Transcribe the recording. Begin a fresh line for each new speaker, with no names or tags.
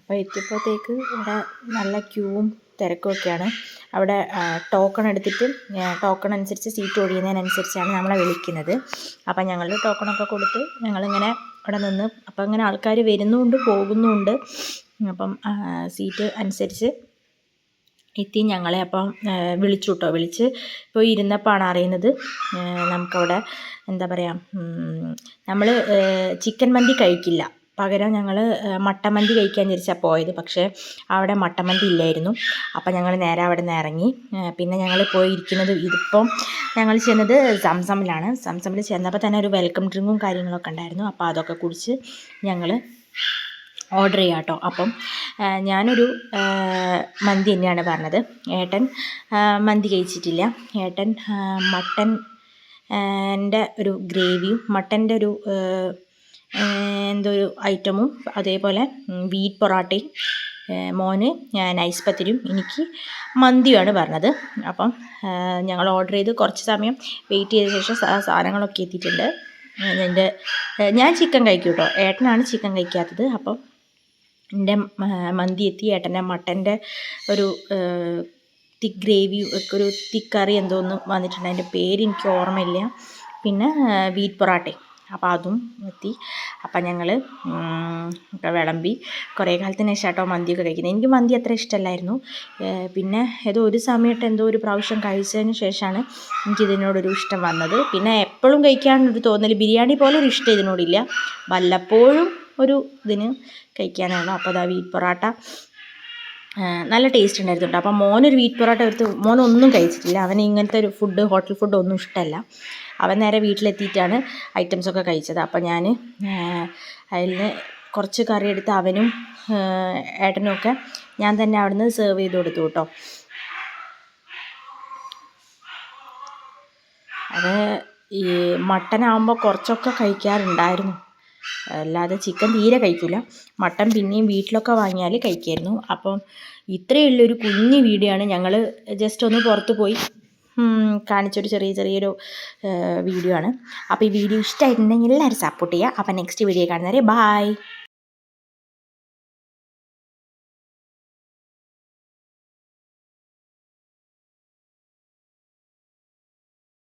അപ്പോൾ എത്തിയപ്പോഴത്തേക്ക് ഇവിടെ നല്ല ക്യൂവും തിരക്കുമൊക്കെയാണ്. അവിടെ ടോക്കൺ എടുത്തിട്ട് ടോക്കൺ അനുസരിച്ച് സീറ്റ് ഒഴിയുന്നതിനനുസരിച്ചാണ് നമ്മളെ വിളിക്കുന്നത്. അപ്പം ഞങ്ങൾ ടോക്കണൊക്കെ കൊടുത്ത് ഞങ്ങളിങ്ങനെ അവിടെ നിന്ന്, അപ്പം ഇങ്ങനെ ആൾക്കാർ വരുന്നുമുണ്ട് പോകുന്നുമുണ്ട്. അപ്പം സീറ്റ് അനുസരിച്ച് എത്തി ഞങ്ങളെ അപ്പം വിളിച്ചു കേട്ടോ. വിളിച്ച് ഇപ്പോൾ ഇരുന്നപ്പോഴാണ് അറിയുന്നത് നമുക്കവിടെ എന്താ പറയുക, നമ്മൾ ചിക്കൻ മന്തി കഴിക്കില്ല, പകരം ഞങ്ങൾ മട്ടൻ മന്തി കഴിക്കാൻ വിചാരിച്ചാൽ പോയത്. പക്ഷേ അവിടെ മട്ടൻ മന്തി ഇല്ലായിരുന്നു. അപ്പം ഞങ്ങൾ നേരെ അവിടെ നിന്ന് ഇറങ്ങി. പിന്നെ ഞങ്ങൾ പോയി ഇരിക്കുന്നത്, ഇതിപ്പം ഞങ്ങൾ ചെന്നത് സംസമിലാണ്. സംസമിൽ ചെന്നപ്പോൾ തന്നെ ഒരു വെൽക്കം ഡ്രിങ്കും കാര്യങ്ങളൊക്കെ ഉണ്ടായിരുന്നു. അപ്പോൾ അതൊക്കെ കുടിച്ച് ഞങ്ങൾ ഓർഡർ ചെയ്യാം കേട്ടോ. അപ്പം ഞാനൊരു മന്തി തന്നെയാണ് പറഞ്ഞത്. ഏട്ടൻ മന്തി കഴിച്ചിട്ടില്ല. ഏട്ടൻ മട്ടൻ ൻ്റെ ഒരു ഗ്രേവിയും മട്ടൻ്റെ ഒരു എന്തോ ഒരു ഐറ്റമും, അതേപോലെ വീറ്റ് പൊറാട്ടയും, മോന് നൈസ് പത്തിരിയും, എനിക്ക് മന്തിയാണ് പറഞ്ഞത്. അപ്പം ഞങ്ങൾ ഓർഡർ ചെയ്ത് കുറച്ച് സമയം വെയിറ്റ് ചെയ്ത ശേഷം സാധനങ്ങളൊക്കെ എത്തിയിട്ടുണ്ട്. ഞാൻ ചിക്കൻ കഴിക്കും കേട്ടോ, ഏട്ടനാണ് ചിക്കൻ കഴിക്കാത്തത്. അപ്പം എൻ്റെ മന്തി എത്തി. ഏട്ടൻ്റെ മട്ടൻ്റെ ഒരു തിക്ക് ഗ്രേവി, ഒരു തിക്ക് കറി എന്തോന്ന് വന്നിട്ടുണ്ട്, അതിൻ്റെ പേര് എനിക്ക് ഓർമ്മയില്ല. പിന്നെ വീറ്റ് പൊറാട്ടയും, അപ്പോൾ അതും എത്തി. അപ്പം ഞങ്ങൾ ഒക്കെ വിളമ്പി. കുറേ കാലത്തിന് ശേഷം കേട്ടോ മന്തിയൊക്കെ കഴിക്കുന്നത്. എനിക്ക് മന്തി അത്ര ഇഷ്ടമല്ലായിരുന്നു. പിന്നെ ഏതോ ഒരു സമയത്ത് എന്തോ ഒരു പ്രാവശ്യം കഴിച്ചതിന് ശേഷമാണ് എനിക്കിതിനോടൊരു ഇഷ്ടം വന്നത്. പിന്നെ എപ്പോഴും കഴിക്കാനൊരു തോന്നൽ, ബിരിയാണി പോലെ ഒരു ഇഷ്ടം ഇതിനോടില്ല, വല്ലപ്പോഴും ഒരു ഇതിന് കഴിക്കാനാണ്. അപ്പോൾ അതാ വീറ്റ് പൊറാട്ട നല്ല ടേസ്റ്റ് ഉണ്ടായിരുന്നു കേട്ടോ. അപ്പം മോനൊരു വീറ്റ് പൊറോട്ട എടുത്ത്, മോനൊന്നും കഴിച്ചിട്ടില്ല. അവന് ഇങ്ങനത്തെ ഒരു ഫുഡ്, ഹോട്ടൽ ഫുഡ് ഒന്നും ഇഷ്ടമല്ല. അവൻ നേരെ വീട്ടിലെത്തിയിട്ടാണ് ഐറ്റംസൊക്കെ കഴിച്ചത്. അപ്പം ഞാൻ അതിൽ കുറച്ച് കറി എടുത്ത് അവനും ഏട്ടനുമൊക്കെ ഞാൻ തന്നെ അവിടുന്ന് സെർവ് ചെയ്ത് കൊടുത്തു കേട്ടോ. അത് ഈ മട്ടനാകുമ്പോൾ കുറച്ചൊക്കെ കഴിക്കാറുണ്ടായിരുന്നു, അല്ലാതെ ചിക്കൻ തീരെ കഴിക്കില്ല. മട്ടൻ പിന്നെയും വീട്ടിലൊക്കെ വാങ്ങിയാൽ കഴിക്കുമായിരുന്നു. അപ്പം ഇത്രയേ ഉള്ളൊരു കുഞ്ഞു വീഡിയോ ആണ്. ഞങ്ങൾ ജസ്റ്റ് ഒന്ന് പുറത്ത് പോയി കാണിച്ചൊരു ചെറിയൊരു വീഡിയോ ആണ്. അപ്പോൾ ഈ വീഡിയോ ഇഷ്ടമായിട്ടുണ്ടെങ്കിൽ എല്ലാവരും സപ്പോർട്ട് ചെയ്യുക. അപ്പം നെക്സ്റ്റ് വീഡിയോ കാണുന്നവരെ ബായ്.